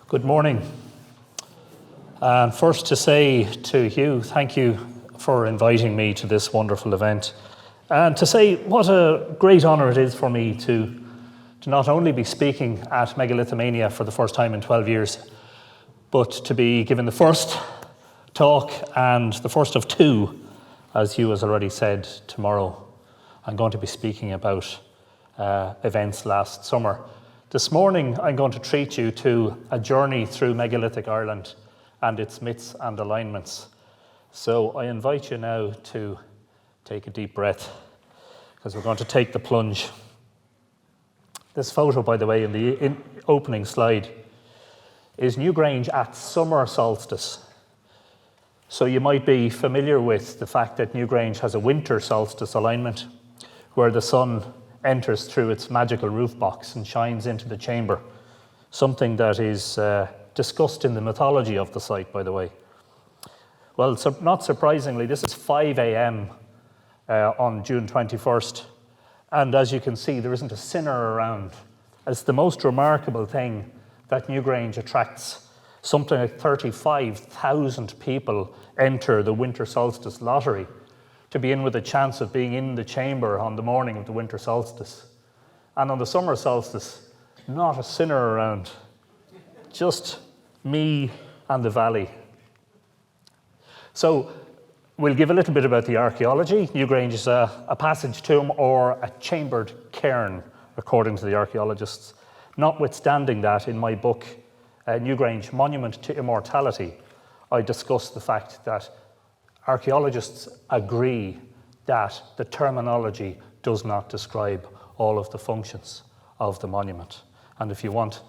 Good morning. And first to say to Hugh, thank you for inviting me to this wonderful event. And to say what a great honour it is for me to not only be speaking at Megalithomania for the first time in 12 years, but to be given the first talk and the first of two, as Hugh has already said, tomorrow. I'm going to be speaking about events last summer. This morning, I'm going to treat you to a journey through megalithic Ireland and its myths and alignments. So I invite you now to take a deep breath, because we're going to take the plunge. This photo, by the way, in the opening slide, is Newgrange at summer solstice. So you might be familiar with the fact that Newgrange has a winter solstice alignment, where the sun enters through its magical roof box and shines into the chamber, something that is discussed in the mythology of the site, by the way. Well, so not surprisingly, this is 5 a.m. On June 21st, and as you can see, there isn't a sinner around. It's the most remarkable thing that Newgrange attracts. Something like 35,000 people enter the winter solstice lottery to be in with a chance of being in the chamber on the morning of the winter solstice. And on the summer solstice, not a sinner around, just me and the valley. So we'll give a little bit about the archaeology. Newgrange is a passage tomb or a chambered cairn, according to the archaeologists. Notwithstanding that, in my book, Newgrange, Monument to Immortality, I discuss the fact that archaeologists agree that the terminology does not describe all of the functions of the monument. And if you want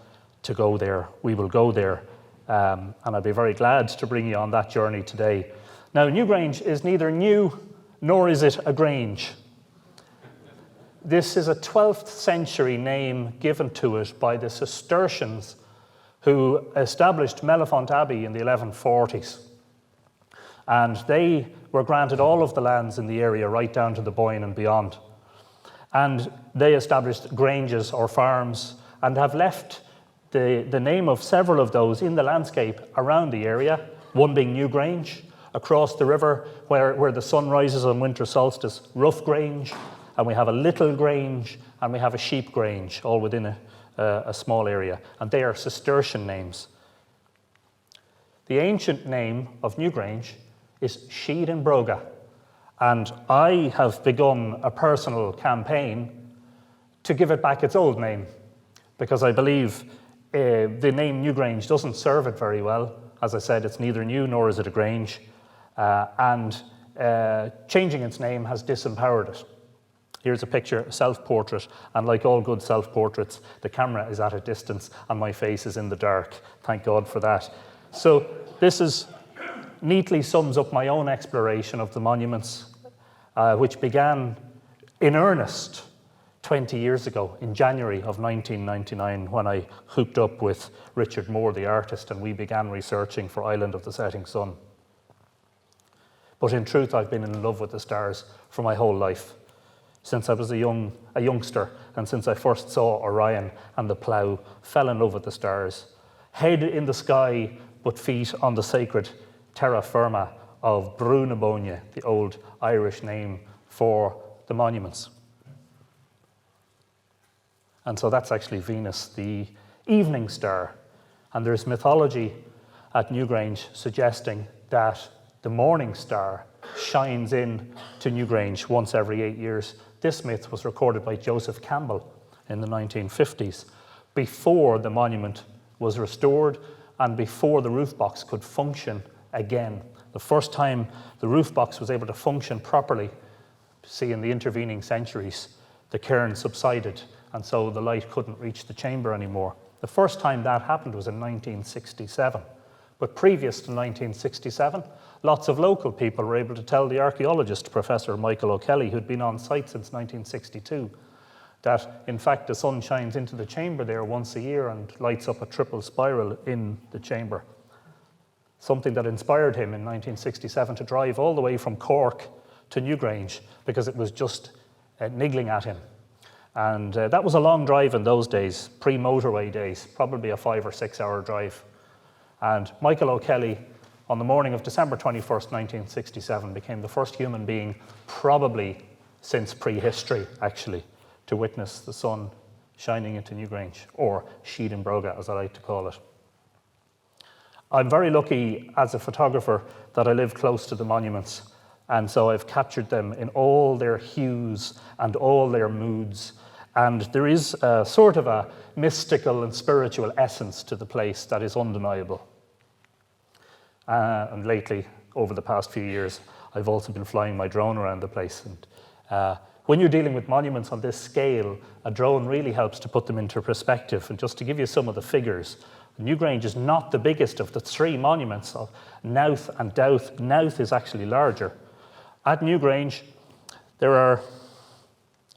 to go there, we will go there. And I'll be very glad to bring you on that journey today. Now, Newgrange is neither new nor is it a grange. This is a 12th century name given to it by the Cistercians who established Mellifont Abbey in the 1140s. And they were granted all of the lands in the area right down to the Boyne and beyond. And they established granges or farms and have left the name of several of those in the landscape around the area, one being Newgrange, across the river where the sun rises on winter solstice, Loughcrew, and we have a little grange, and we have a sheep grange, all within a small area. And they are Cistercian names. The ancient name of Newgrange is Sheed and Broga. And I have begun a personal campaign to give it back its old name, because I believe the name Newgrange doesn't serve it very well. As I said, it's neither new nor is it a grange. And changing its name has disempowered it. Here's a picture, a self-portrait, and like all good self-portraits, the camera is at a distance and my face is in the dark. Thank God for that. So this neatly sums up my own exploration of the monuments, which began in earnest 20 years ago, in January of 1999, when I hooked up with Richard Moore, the artist, and we began researching for Island of the Setting Sun. But in truth, I've been in love with the stars for my whole life, since I was a youngster, and since I first saw Orion and the plough, fell in love with the stars. Head in the sky, but feet on the sacred terra firma of Brúnaboinne, the old Irish name for the monuments. And so that's actually Venus, the evening star. And there's mythology at Newgrange suggesting that the morning star shines in to Newgrange once every 8 years. This myth was recorded by Joseph Campbell in the 1950s, before the monument was restored and before the roof box could function again. The first time the roof box was able to function properly, see, in the intervening centuries, the cairn subsided, and so the light couldn't reach the chamber anymore. The first time that happened was in 1967. But previous to 1967, lots of local people were able to tell the archaeologist, Professor Michael O'Kelly, who'd been on site since 1962, that in fact the sun shines into the chamber there once a year and lights up a triple spiral in the chamber. Something that inspired him in 1967 to drive all the way from Cork to Newgrange, because it was just niggling at him. And that was a long drive in those days, pre-motorway days, probably a 5 or 6 hour drive. And Michael O'Kelly, on the morning of December 21st, 1967, became the first human being, probably since prehistory, actually, to witness the sun shining into Newgrange, or Sheed and Broga, as I like to call it. I'm very lucky as a photographer that I live close to the monuments, and so I've captured them in all their hues and all their moods. And there is a sort of a mystical and spiritual essence to the place that is undeniable. And lately, over the past few years, I've also been flying my drone around the place. And when you're dealing with monuments on this scale, a drone really helps to put them into perspective. And just to give you some of the figures, Newgrange is not the biggest of the three monuments of Knowth and Dowth. Knowth is actually larger. At Newgrange, there are,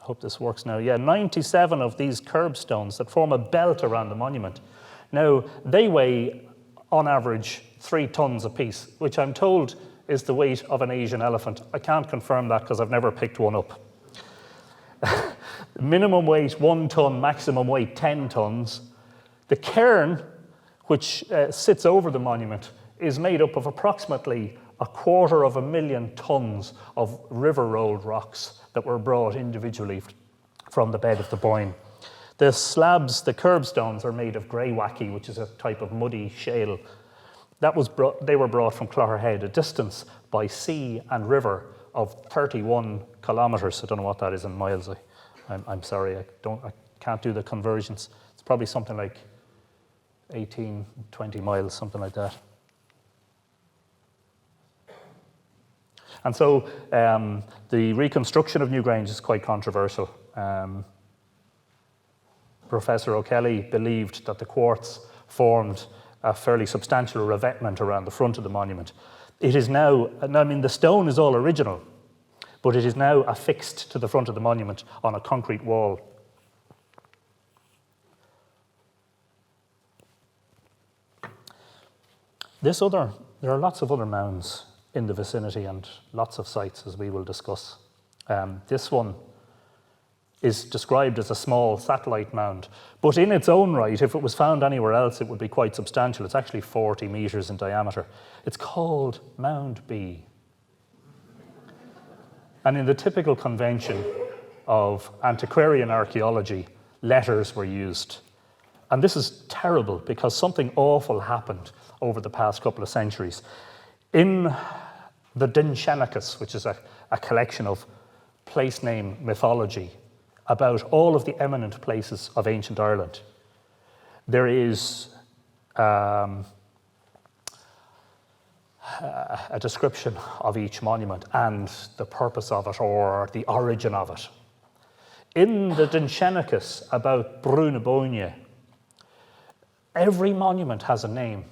I hope this works now, 97 of these curbstones that form a belt around the monument. Now, they weigh, on average, 3 tons apiece, which I'm told is the weight of an Asian elephant. I can't confirm that because I've never picked one up. Minimum weight 1 ton, maximum weight 10 tons. The cairn, which sits over the monument, is made up of approximately 250,000 tons of river-rolled rocks that were brought individually from the bed of the Boyne. The slabs, the curbstones, are made of greywacke, which is a type of muddy shale. They were brought from Clogherhead, a distance by sea and river of 31 kilometres. I don't know what that is in miles. I'm sorry, I can't do the conversions. It's probably something like 18, 20 miles, something like that. And so the reconstruction of Newgrange is quite controversial. Professor O'Kelly believed that the quartz formed a fairly substantial revetment around the front of the monument. It is now, I mean, the stone is all original, but it is now affixed to the front of the monument on a concrete wall. There are lots of other mounds in the vicinity and lots of sites, as we will discuss. This one is described as a small satellite mound, but in its own right, if it was found anywhere else, it would be quite substantial. It's actually 40 metres in diameter. It's called Mound B. And in the typical convention of antiquarian archaeology, letters were used. And this is terrible because something awful happened over the past couple of centuries. In the Dinshenachus, which is a collection of place name mythology about all of the eminent places of ancient Ireland, there is a description of each monument and the purpose of it or the origin of it. In the Dinshenachus about Boyne, every monument has a name.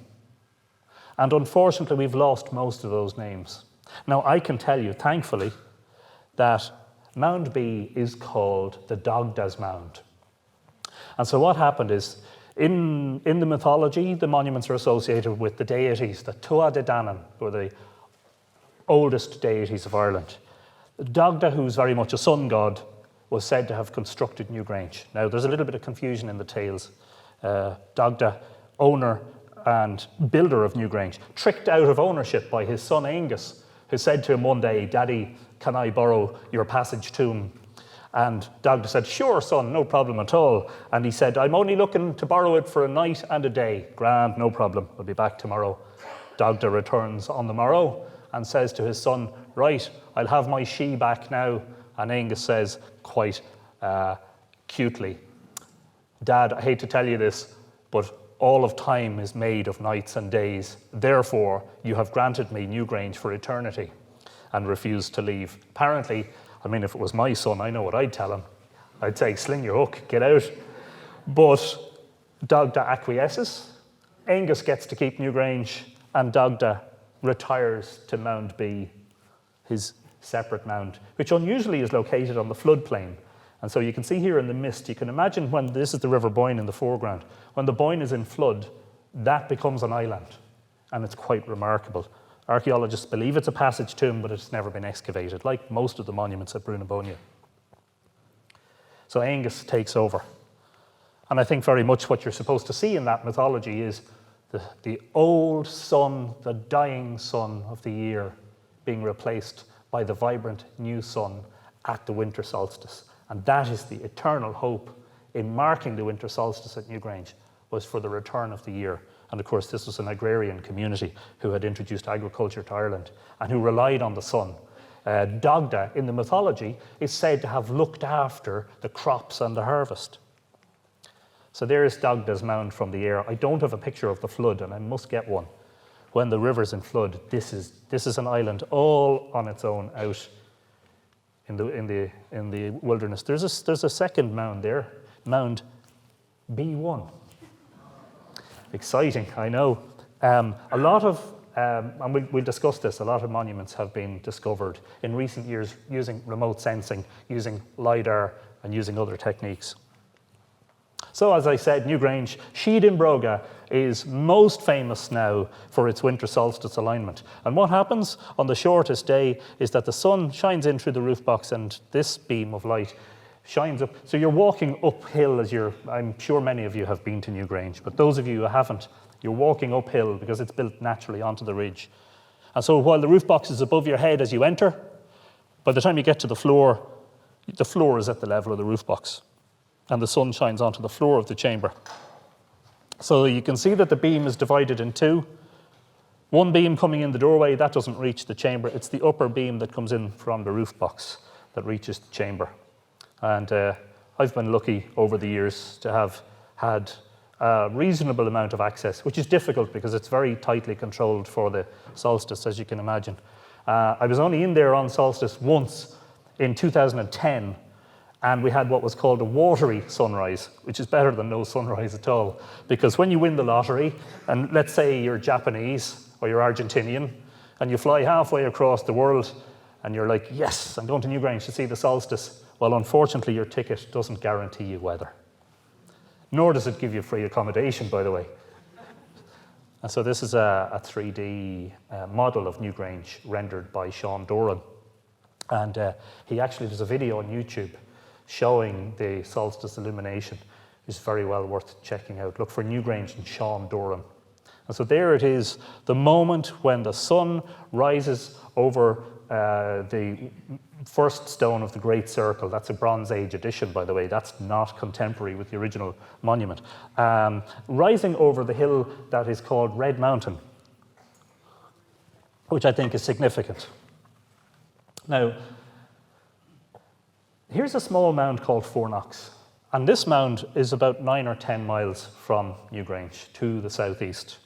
And unfortunately, we've lost most of those names. Now, I can tell you, thankfully, that Mound B is called the Dogda's Mound. And so what happened is, in the mythology, the monuments are associated with the deities, the Tuatha De Danann, who are the oldest deities of Ireland. Dogda, who's very much a sun god, was said to have constructed Newgrange. Now, there's a little bit of confusion in the tales. Dogda, owner and builder of Newgrange, tricked out of ownership by his son Angus, who said to him one day, "Daddy, can I borrow your passage tomb?" And Dogda said, "Sure, son, no problem at all." And he said, "I'm only looking to borrow it for a night and a day." "Grand, no problem, I'll be back tomorrow." Dogda returns on the morrow and says to his son, "Right, I'll have my she back now." And Angus says, quite cutely, "Dad, I hate to tell you this, but all of time is made of nights and days. Therefore, you have granted me Newgrange for eternity," and refused to leave. Apparently, I mean, if it was my son, I know what I'd tell him. I'd say, "Sling your hook, get out." But Dogda acquiesces. Angus gets to keep Newgrange, and Dogda retires to Mound B, his separate mound, which unusually is located on the floodplain. And so you can see here in the mist, you can imagine when this is the River Boyne in the foreground. When the Boyne is in flood, that becomes an island, and it's quite remarkable. Archaeologists believe it's a passage tomb, but it's never been excavated, like most of the monuments at Brunabónia. So Angus takes over. And I think very much what you're supposed to see in that mythology is the old sun, the dying sun of the year being replaced by the vibrant new sun at the winter solstice. And that is the eternal hope in marking the winter solstice at Newgrange, was for the return of the year. And of course, this was an agrarian community who had introduced agriculture to Ireland and who relied on the sun. Dagda, in the mythology, is said to have looked after the crops and the harvest. So there's Dagda's mound from the air. I don't have a picture of the flood, and I must get one. When the river's in flood, this is an island all on its own out in the wilderness. There's a second mound there, Mound B1. Exciting, I know. A lot of, and we'll discuss this, a lot of monuments have been discovered in recent years using remote sensing, using LiDAR, and using other techniques. So as I said, Newgrange, Sheed Broga is most famous now for its winter solstice alignment. And what happens on the shortest day is that the sun shines in through the roof box and this beam of light shines up. So you're walking uphill I'm sure many of you have been to Newgrange, but those of you who haven't, you're walking uphill because it's built naturally onto the ridge. And so while the roof box is above your head as you enter, by the time you get to the floor is at the level of the roof box. And the sun shines onto the floor of the chamber. So you can see that the beam is divided in two. One beam coming in the doorway, that doesn't reach the chamber. It's the upper beam that comes in from the roof box that reaches the chamber. And I've been lucky over the years to have had a reasonable amount of access, which is difficult because it's very tightly controlled for the solstice, as you can imagine. I was only in there on solstice once in 2010, and we had what was called a watery sunrise, which is better than no sunrise at all. Because when you win the lottery, and let's say you're Japanese or you're Argentinian, and you fly halfway across the world, and you're like, yes, I'm going to Newgrange to see the solstice. Well, unfortunately, your ticket doesn't guarantee you weather. Nor does it give you free accommodation, by the way. And so this is a 3D model of Newgrange rendered by Sean Doran. And he actually, there's a video on YouTube showing the solstice illumination. Is very well worth checking out. Look for Newgrange and Sean Doran. And so there it is, the moment when the sun rises over the first stone of the Great Circle. That's a Bronze Age addition, by the way. That's not contemporary with the original monument. Rising over the hill that is called Red Mountain, which I think is significant. Now, here's a small mound called Fourknocks. And this mound is about 9 or 10 miles from Newgrange to the southeast.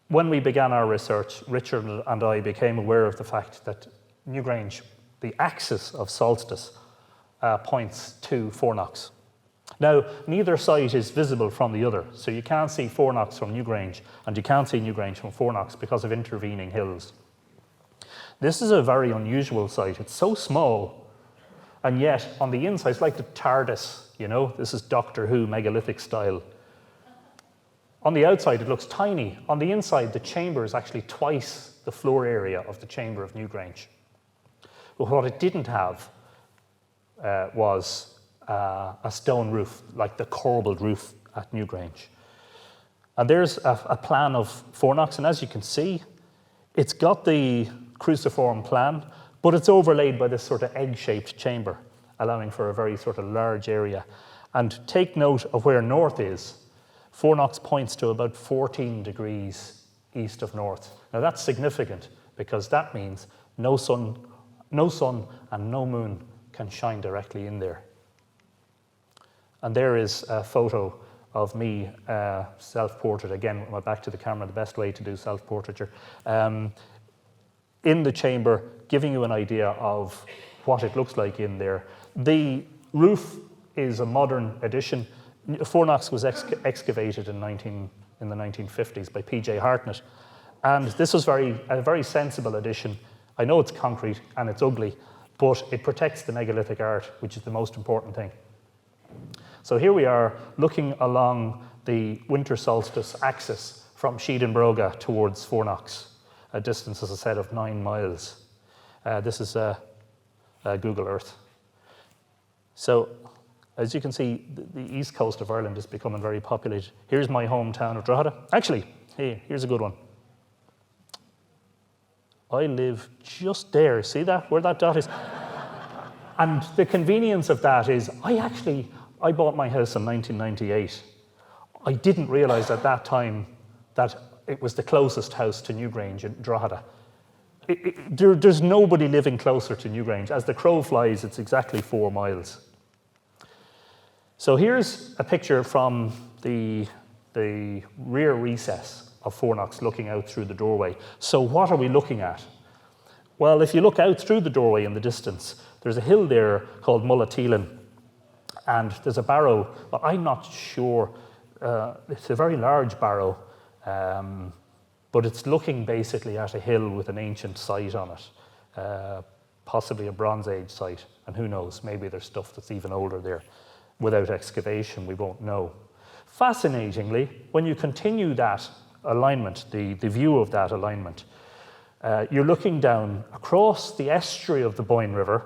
When we began our research, Richard and I became aware of the fact that Newgrange, the axis of solstice, points to Fourknocks. Now, neither site is visible from the other, so you can't see Fourknocks from Newgrange, and you can't see Newgrange from Fourknocks because of intervening hills. This is a very unusual site. It's so small, and yet on the inside, it's like the TARDIS, you know? This is Doctor Who, megalithic style. On the outside, it looks tiny. On the inside, the chamber is actually twice the floor area of the chamber of Newgrange. But what it didn't have was a stone roof, like the corbelled roof at Newgrange. And there's a plan of Fourknocks, and as you can see, it's got the cruciform plan, but it's overlaid by this sort of egg-shaped chamber, allowing for a very sort of large area. And take note of where north is. Fourknocks points to about 14 degrees east of north. Now that's significant because that means no sun and no moon can shine directly in there. And there is a photo of me, self-portrait, again with my back to the camera, the best way to do self-portraiture, in the chamber, giving you an idea of what it looks like in there. The roof is a modern addition. Fourknocks was excavated in the 1950s by P.J. Hartnett, and this was a very sensible addition. I know it's concrete and it's ugly, but it protects the megalithic art, which is the most important thing. So here we are looking along the winter solstice axis from Sheed Broga towards Fourknocks, a distance, as I said, of 9 miles. This is Google Earth. So, as you can see, the east coast of Ireland is becoming very populated. Here's my hometown of Drogheda. Actually, here's a good one. I live just there. See that, where that dot is? And the convenience of that is, I bought my house in 1998. I didn't realize at that time that it was the closest house to Newgrange in Drogheda. There's nobody living closer to Newgrange. As the crow flies, it's exactly 4 miles. So here's a picture from the rear recess of Fourknocks looking out through the doorway. So what are we looking at? Well, if you look out through the doorway in the distance, there's a hill there called Mullateelan, and there's a barrow. Well, I'm not sure. It's a very large barrow, but it's looking basically at a hill with an ancient site on it, possibly a Bronze Age site, and who knows, maybe there's stuff that's even older there. Without excavation, we won't know. Fascinatingly, when you continue that alignment, the view of that alignment, you're looking down across the estuary of the Boyne River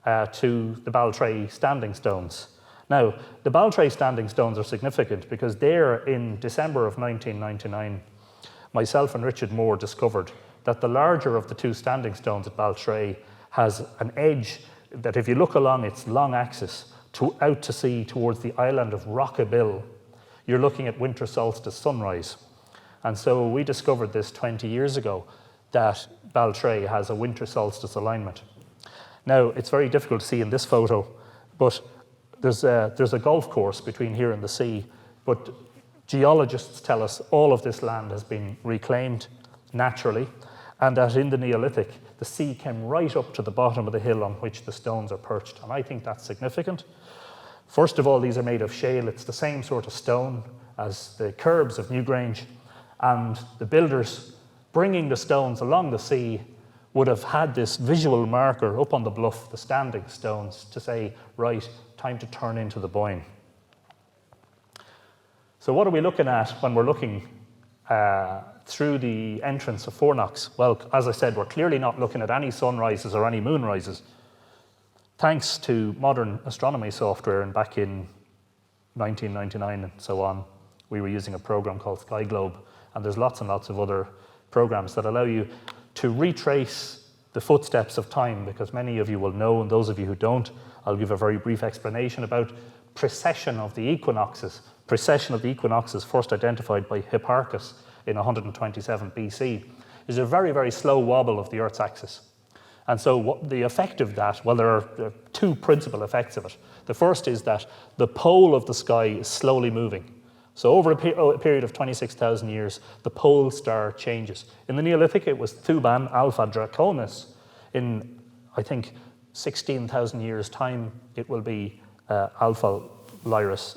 to the Baltray Standing Stones. Now, the Baltray Standing Stones are significant because there in December of 1999, myself and Richard Moore discovered that the larger of the 2 standing stones at Baltray has an edge that if you look along its long axis out to sea towards the island of Rockabill, you're looking at winter solstice sunrise. And so we discovered this 20 years ago, that Baltray has a winter solstice alignment. Now, it's very difficult to see in this photo, but there's a golf course between here and the sea, but geologists tell us all of this land has been reclaimed naturally, and that in the Neolithic, the sea came right up to the bottom of the hill on which the stones are perched, and I think that's significant. First of all, these are made of shale. It's the same sort of stone as the curbs of Newgrange, and the builders bringing the stones along the sea would have had this visual marker up on the bluff, the standing stones, to say, right, time to turn into the Boyne. So what are we looking at when we're looking through the entrance of Fourknocks? Well, as I said, we're clearly not looking at any sunrises or any moonrises. Thanks to modern astronomy software, and back in 1999 and so on, we were using a program called Sky Globe, and there's lots and lots of other programs that allow you to retrace the footsteps of time, because many of you will know, and those of you who don't, I'll give a very brief explanation about precession of the equinoxes. Precession of the equinoxes, first identified by Hipparchus in 127 BC, is a very, very slow wobble of the Earth's axis. And so what the effect of that, well, there are 2 principal effects of it. The first is that the pole of the sky is slowly moving. So over a period of 26,000 years, the pole star changes. In the Neolithic, it was Thuban Alpha Draconis. In, I think, 16,000 years' time, it will be Alpha Lyris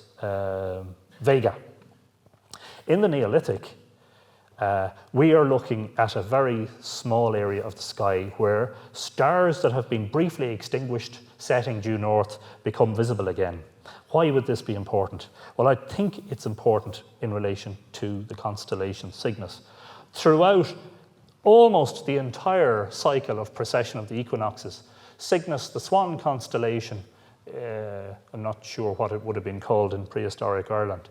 Vega. In the Neolithic, we are looking at a very small area of the sky where stars that have been briefly extinguished, setting due north, become visible again. Why would this be important? Well, I think it's important in relation to the constellation Cygnus. Throughout almost the entire cycle of precession of the equinoxes, Cygnus, the swan constellation, I'm not sure what it would have been called in prehistoric Ireland,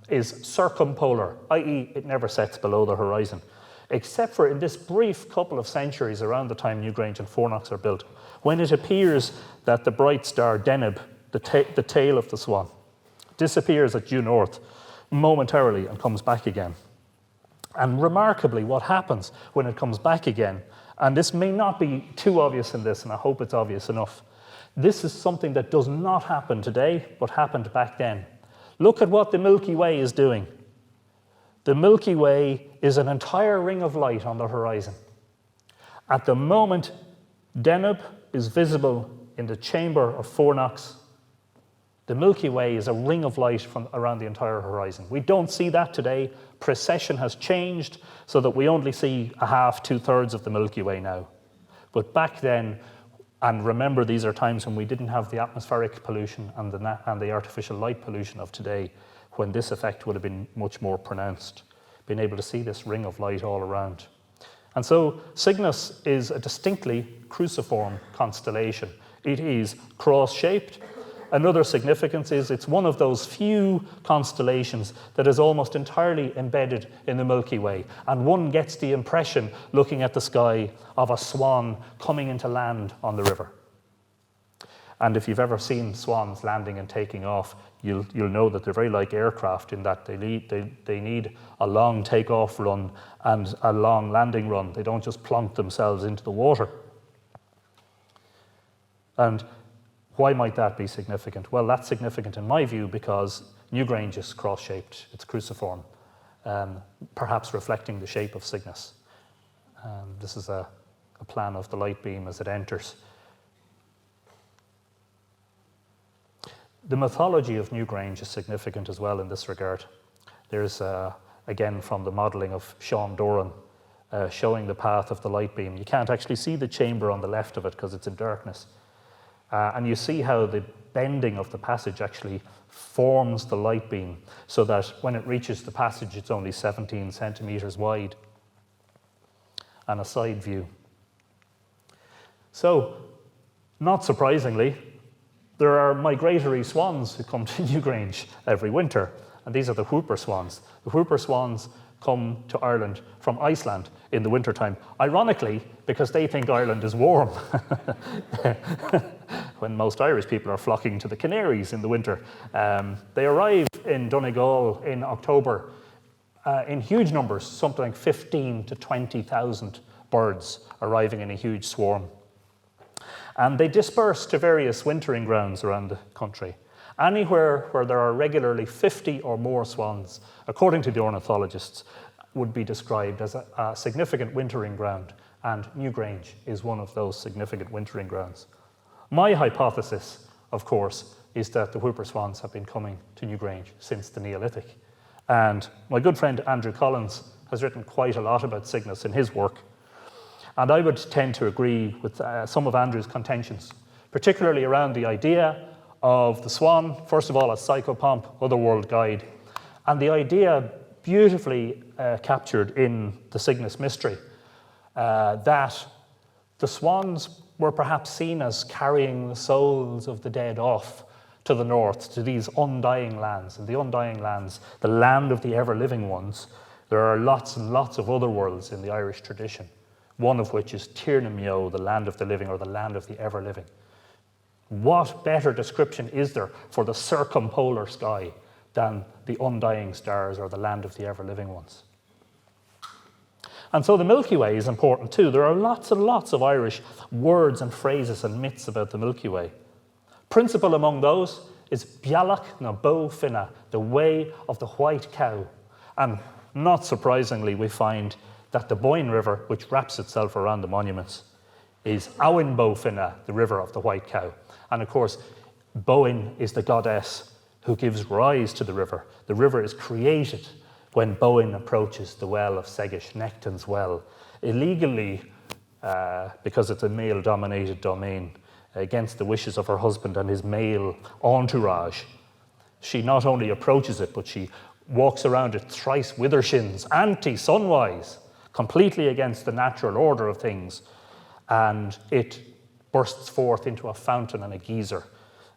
is circumpolar, i.e. it never sets below the horizon, except for in this brief couple of centuries around the time Newgrange and Fourknocks are built, when it appears that the bright star Deneb, the tail of the swan, disappears at due north momentarily and comes back again. And remarkably, what happens when it comes back again, and this may not be too obvious in this, and I hope it's obvious enough, this is something that does not happen today, but happened back then. Look at what the Milky Way is doing. The Milky Way is an entire ring of light on the horizon. At the moment, Deneb is visible in the chamber of Fourknocks. The Milky Way is a ring of light from around the entire horizon. We don't see that today. Precession has changed so that we only see a half, 2/3 of the Milky Way now. But back then, and remember, these are times when we didn't have the atmospheric pollution and the artificial light pollution of today, when this effect would have been much more pronounced, being able to see this ring of light all around. And so Cygnus is a distinctly cruciform constellation. It is cross-shaped. Another significance is it's one of those few constellations that is almost entirely embedded in the Milky Way. And one gets the impression, looking at the sky, of a swan coming into land on the river. And if you've ever seen swans landing and taking off, you'll know that they're very like aircraft in that they need a long takeoff run and a long landing run. They don't just plonk themselves into the water. And why might that be significant? Well, that's significant in my view because Newgrange is cross-shaped, it's cruciform, perhaps reflecting the shape of Cygnus. This is a plan of the light beam as it enters. The mythology of Newgrange is significant as well in this regard. There's, again, from the modelling of Sean Doran, showing the path of the light beam. You can't actually see the chamber on the left of it because it's in darkness. And you see how the bending of the passage actually forms the light beam so that when it reaches the passage, it's only 17 centimetres wide. And a side view. So, not surprisingly, there are migratory swans who come to Newgrange every winter, and these are the whooper swans. The whooper swans come to Ireland from Iceland in the wintertime, ironically, because they think Ireland is warm, when most Irish people are flocking to the Canaries in the winter. They arrive in Donegal in October in huge numbers, something like 15 to 20,000 birds arriving in a huge swarm. And they disperse to various wintering grounds around the country. Anywhere where there are regularly 50 or more swans, according to the ornithologists, would be described as a significant wintering ground, and Newgrange is one of those significant wintering grounds. My hypothesis, of course, is that the whooper swans have been coming to Newgrange since the Neolithic. And my good friend Andrew Collins has written quite a lot about Cygnus in his work. And I would tend to agree with some of Andrew's contentions, particularly around the idea of the swan, first of all, as psychopomp, otherworld guide, and the idea beautifully captured in the Cygnus mystery, that the swans were perhaps seen as carrying the souls of the dead off to the north, to these undying lands. And the undying lands, the land of the ever-living ones, there are lots and lots of other worlds in the Irish tradition, one of which is Tír na Meo, the land of the living, or the land of the ever-living. What better description is there for the circumpolar sky than the undying stars or the land of the ever-living ones? And so the Milky Way is important too. There are lots and lots of Irish words and phrases and myths about the Milky Way. Principal among those is Bealach na Bo Finna, the way of the white cow. And not surprisingly, we find that the Boyne River, which wraps itself around the monuments, is Abhainn Bo Finna, the river of the white cow. And of course, Boyne is the goddess who gives rise to the river. The river is created when Boyne approaches the well of Segish, Nectan's well, illegally, because it's a male-dominated domain, against the wishes of her husband and his male entourage. She not only approaches it, but she walks around it thrice with her shins, anti-sunwise, completely against the natural order of things, and it bursts forth into a fountain and a geyser.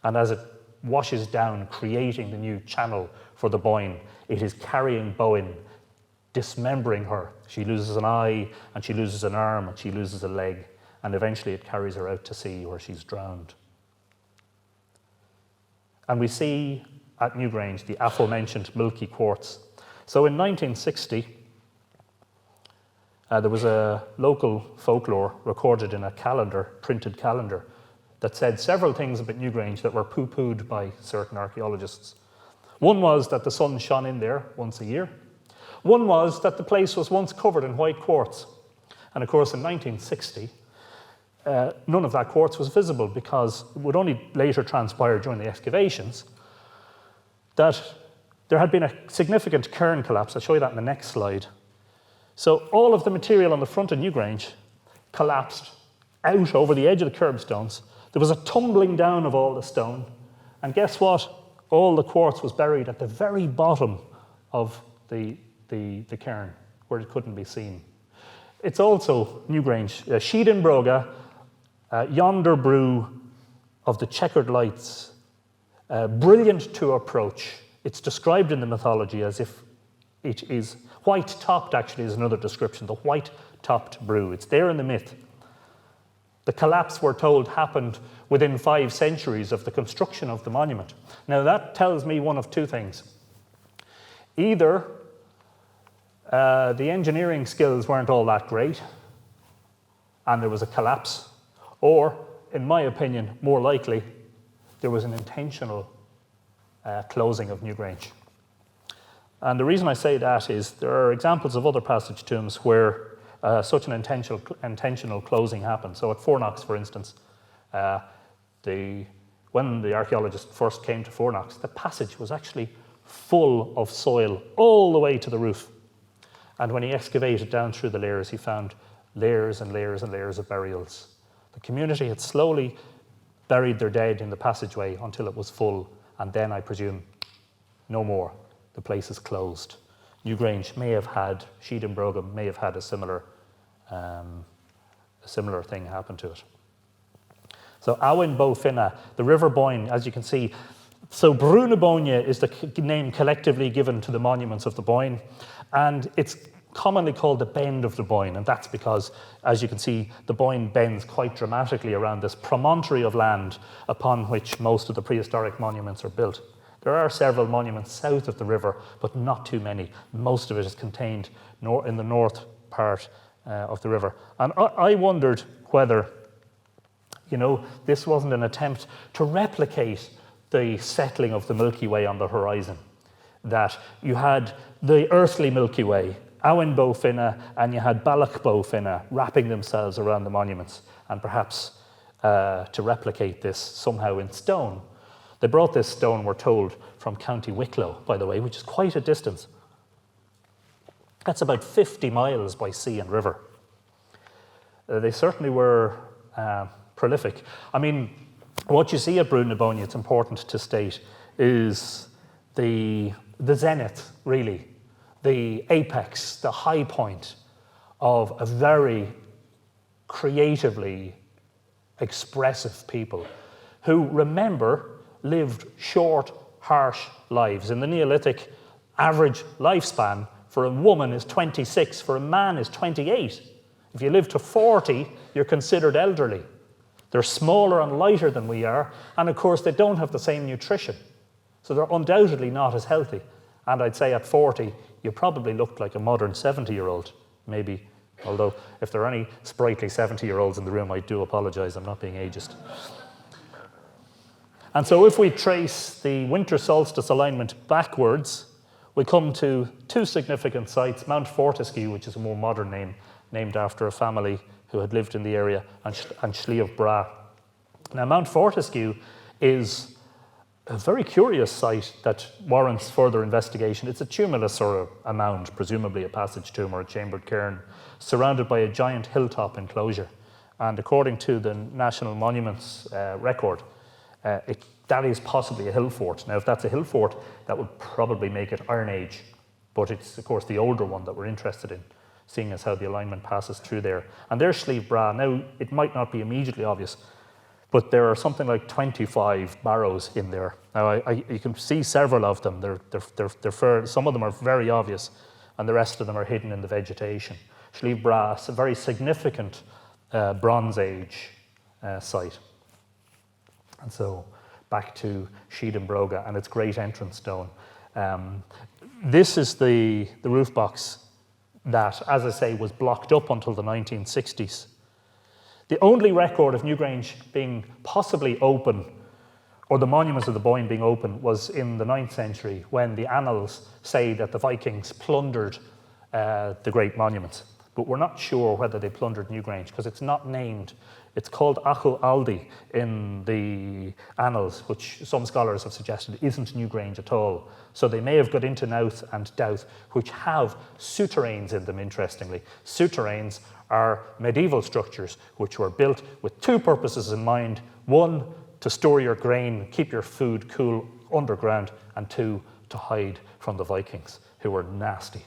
And as it washes down, creating the new channel for the Boyne, it is carrying Boyne, dismembering her. She loses an eye, and she loses an arm, and she loses a leg, and eventually it carries her out to sea where she's drowned. And we see at Newgrange the aforementioned milky quartz. So in 1960, there was a local folklore recorded in a calendar, printed calendar, that said several things about Newgrange that were poo-pooed by certain archaeologists. One was that the sun shone in there once a year. One was that the place was once covered in white quartz. And of course, in 1960, none of that quartz was visible because it would only later transpire during the excavations that there had been a significant cairn collapse. I'll show you that in the next slide. So all of the material on the front of Newgrange collapsed out over the edge of the curbstones. There was a tumbling down of all the stone. And guess what? All the quartz was buried at the very bottom of the cairn, where it couldn't be seen. It's also Newgrange, Sheedin Broga, Yonder Brew, of the checkered lights, brilliant to approach. It's described in the mythology as if it is white-topped, actually, is another description, the white-topped brew. It's there in the myth. The collapse, we're told, happened within 5 centuries of the construction of the monument. Now, that tells me one of two things. Either the engineering skills weren't all that great, and there was a collapse, or, in my opinion, more likely, there was an intentional closing of Newgrange. And the reason I say that is there are examples of other passage tombs where such an intentional closing happened. So at Fourknocks, for instance, when the archaeologists first came to Fourknocks, the passage was actually full of soil all the way to the roof. And when he excavated down through the layers, he found layers and layers and layers of burials. The community had slowly buried their dead in the passageway until it was full, and then, I presume, no more. The place is closed. Newgrange may have had, Sheedinbrogham may have had a similar thing happen to it. So Awen Bo Finna, the River Boyne, as you can see. So Brunabonia is the name collectively given to the monuments of the Boyne, and it's commonly called the bend of the Boyne, and that's because, as you can see, the Boyne bends quite dramatically around this promontory of land upon which most of the prehistoric monuments are built. There are several monuments south of the river, but not too many. Most of it is contained in the north part of the river. And I wondered whether, this wasn't an attempt to replicate the settling of the Milky Way on the horizon, that you had the earthly Milky Way, Awen Bo Finna, and you had Balach Bo Finna wrapping themselves around the monuments, and perhaps to replicate this somehow in stone. They brought this stone, we're told, from County Wicklow, by the way, which is quite a distance. That's about 50 miles by sea and river. They certainly were prolific. I mean, what you see at Brunabonia, it's important to state, is the zenith, really, the apex, the high point of a very creatively expressive people who, remember, lived short, harsh lives. In the Neolithic, average lifespan for a woman is 26, for a man is 28. If you live to 40, you're considered elderly. They're smaller and lighter than we are, and of course they don't have the same nutrition. So they're undoubtedly not as healthy. And I'd say at 40, you probably looked like a modern 70-year-old, maybe. Although, if there are any sprightly 70-year-olds in the room, I do apologise, I'm not being ageist. And so if we trace the winter solstice alignment backwards, we come to two significant sites, Mount Fortescue, which is a more modern name, named after a family who had lived in the area, and Sliabh Bra. Now, Mount Fortescue is a very curious site that warrants further investigation. It's a tumulus or a mound, presumably a passage tomb or a chambered cairn, surrounded by a giant hilltop enclosure. And according to the National Monuments record, that is possibly a hill fort. Now, if that's a hill fort, that would probably make it Iron Age, but it's, of course, the older one that we're interested in, seeing as how the alignment passes through there. And there's Sliabh Bra. Now, it might not be immediately obvious, but there are something like 25 barrows in there. Now, you can see several of them. They're fair, some of them are very obvious, and the rest of them are hidden in the vegetation. Sliabh Bra is a very significant Bronze Age site. And so, back to Sheedinbrogham and its great entrance stone. This is the roof box that, as I say, was blocked up until the 1960s. The only record of Newgrange being possibly open, or the monuments of the Boyne being open, was in the 9th century, when the annals say that the Vikings plundered the great monuments. But we're not sure whether they plundered Newgrange, because it's not named. It's called Achu Aldi in the annals, which some scholars have suggested isn't Newgrange at all. So they may have got into Knowth and Dowth, which have souterrains in them, interestingly. Souterrains are medieval structures which were built with two purposes in mind. One, to store your grain, keep your food cool underground, and two, to hide from the Vikings, who were nasty,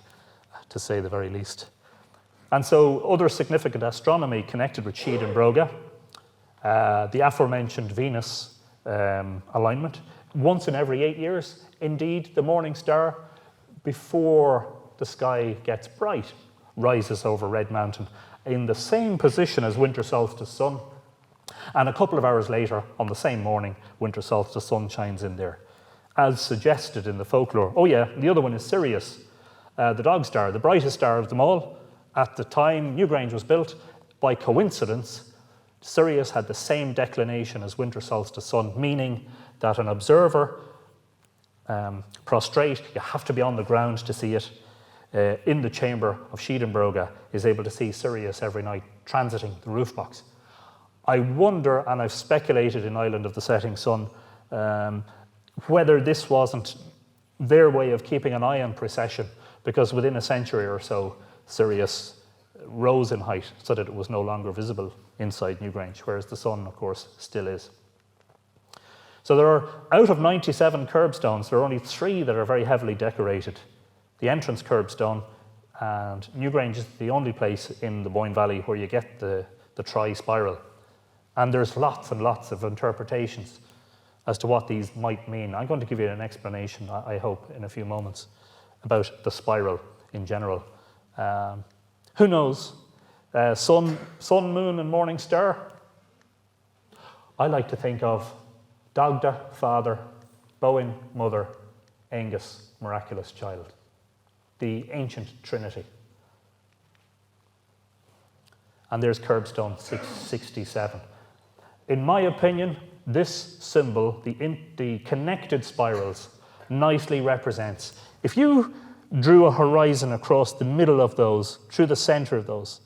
to say the very least. And so other significant astronomy connected with Sheedinbrogham. The aforementioned Venus alignment, once in every 8 years, indeed, the morning star, before the sky gets bright, rises over Red Mountain in the same position as winter solstice sun. And a couple of hours later, on the same morning, winter solstice sun shines in there, as suggested in the folklore. Oh yeah, the other one is Sirius, the dog star, the brightest star of them all. At the time Newgrange was built, by coincidence, Sirius had the same declination as winter solstice sun, meaning that an observer, prostrate, you have to be on the ground to see it, in the chamber of Sheedenbroga, is able to see Sirius every night transiting the roof box. I wonder, and I've speculated in Island of the Setting Sun, whether this wasn't their way of keeping an eye on precession, because within a century or so, Sirius rose in height so that it was no longer visible inside Newgrange, whereas the sun, of course, still is. So there are, out of 97 curbstones, there are only 3 that are very heavily decorated. The entrance curbstone, and Newgrange is the only place in the Boyne Valley where you get the tri-spiral. And there's lots and lots of interpretations as to what these might mean. I'm going to give you an explanation, I hope, in a few moments about the spiral in general. Who knows? Sun, moon, and morning star. I like to think of Dagda, father, Boyne, mother, Angus, miraculous child. The ancient trinity. And there's curbstone 667. In my opinion, this symbol, the connected spirals, nicely represents. If you drew a horizon across the middle of those, through the center of those,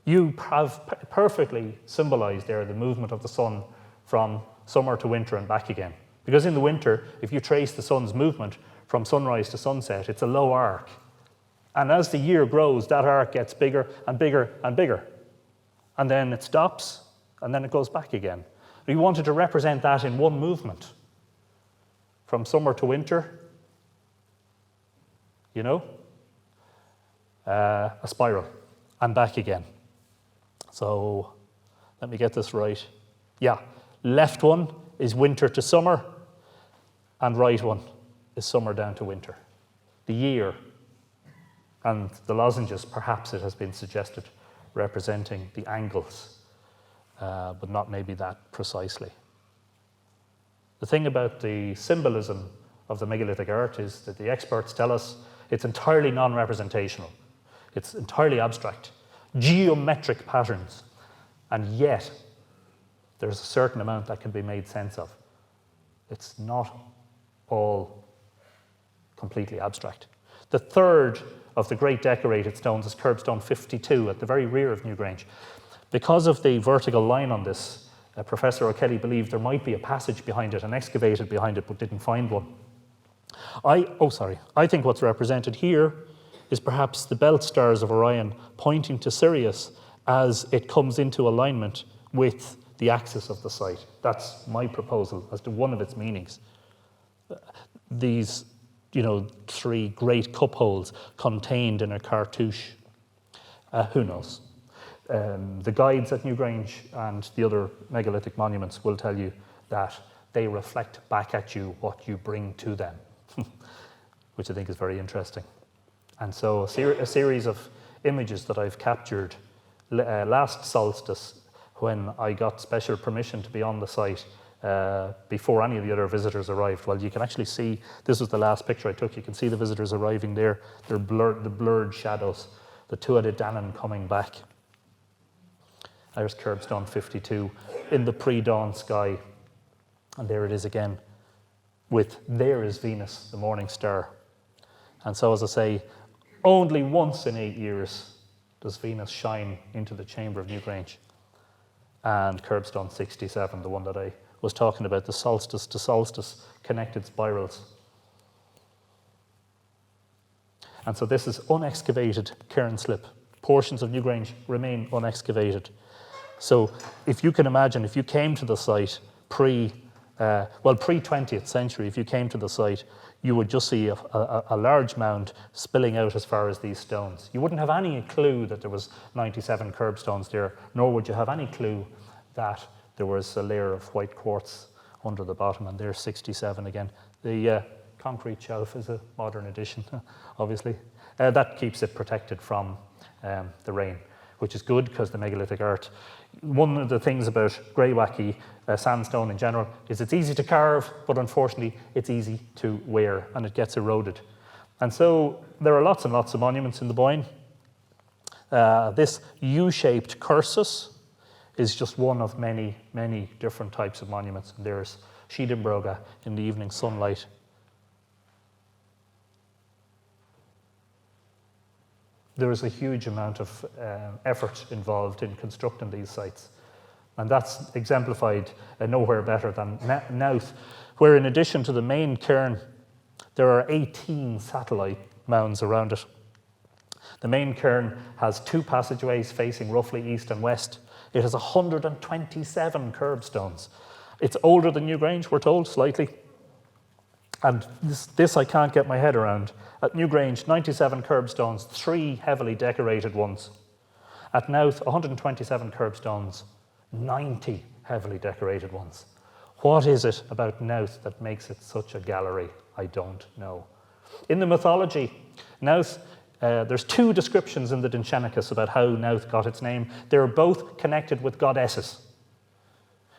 you have perfectly symbolized there the movement of the sun from summer to winter and back again. Because in the winter, if you trace the sun's movement from sunrise to sunset, it's a low arc. And as the year grows, that arc gets bigger and bigger and bigger. And then it stops, and then it goes back again. We wanted to represent that in one movement. From summer to winter, you know, a spiral, and back again. So let me get this right. Yeah, left one is winter to summer, and right one is summer down to winter. The year, and the lozenges, perhaps it has been suggested, representing the angles, but not maybe that precisely. The thing about the symbolism of the megalithic art is that the experts tell us it's entirely non-representational. It's entirely abstract, geometric patterns, and yet there's a certain amount that can be made sense of. It's not all completely abstract. The third of the great decorated stones is curbstone 52 at the very rear of Newgrange. Because of the vertical line on this, Professor O'Kelly believed there might be a passage behind it and excavated behind it, but didn't find one. I think what's represented here is perhaps the belt stars of Orion pointing to Sirius as it comes into alignment with the axis of the site. That's my proposal as to one of its meanings. These, 3 great cup holes contained in a cartouche. Who knows? The guides at Newgrange and the other megalithic monuments will tell you that they reflect back at you what you bring to them, which I think is very interesting. And so a series of images that I've captured last solstice, when I got special permission to be on the site before any of the other visitors arrived. Well, you can actually see, this was the last picture I took, you can see the visitors arriving there, the blurred shadows, the Tuatha Danann coming back. There's curbstone 52 in the pre-dawn sky. And there it is again, with there is Venus, the morning star. And so, as I say, only once in 8 years does Venus shine into the chamber of Newgrange. And curbstone 67, the one that I was talking about, the solstice to solstice connected spirals. And so this is unexcavated cairn slip. Portions of Newgrange remain unexcavated. So if you can imagine, if you came to the site pre-20th century, if you came to the site, you would just see a large mound spilling out as far as these stones. You wouldn't have any clue that there was 97 curbstones there, nor would you have any clue that there was a layer of white quartz under the bottom, and there's 67 again. The concrete shelf is a modern addition, obviously. That keeps it protected from the rain, which is good because the megalithic art. One of the things about grey-wacky sandstone in general is it's easy to carve, but unfortunately it's easy to wear and it gets eroded. And so there are lots and lots of monuments in the Boyne. This U-shaped cursus is just one of many, many different types of monuments. There's Sheedinbroga in the evening sunlight. There is a huge amount of effort involved in constructing these sites. And that's exemplified nowhere better than Knowth, where in addition to the main cairn, there are 18 satellite mounds around it. The main cairn has 2 passageways facing roughly east and west. It has 127 curbstones. It's older than Newgrange, we're told, slightly. And this I can't get my head around. At Newgrange, 97 curbstones, 3 heavily decorated ones. At Knowth, 127 curbstones, 90 heavily decorated ones. What is it about Knowth that makes it such a gallery? I don't know. In the mythology, Knowth, there's 2 descriptions in the Dinchenicus about how Knowth got its name. They're both connected with goddesses.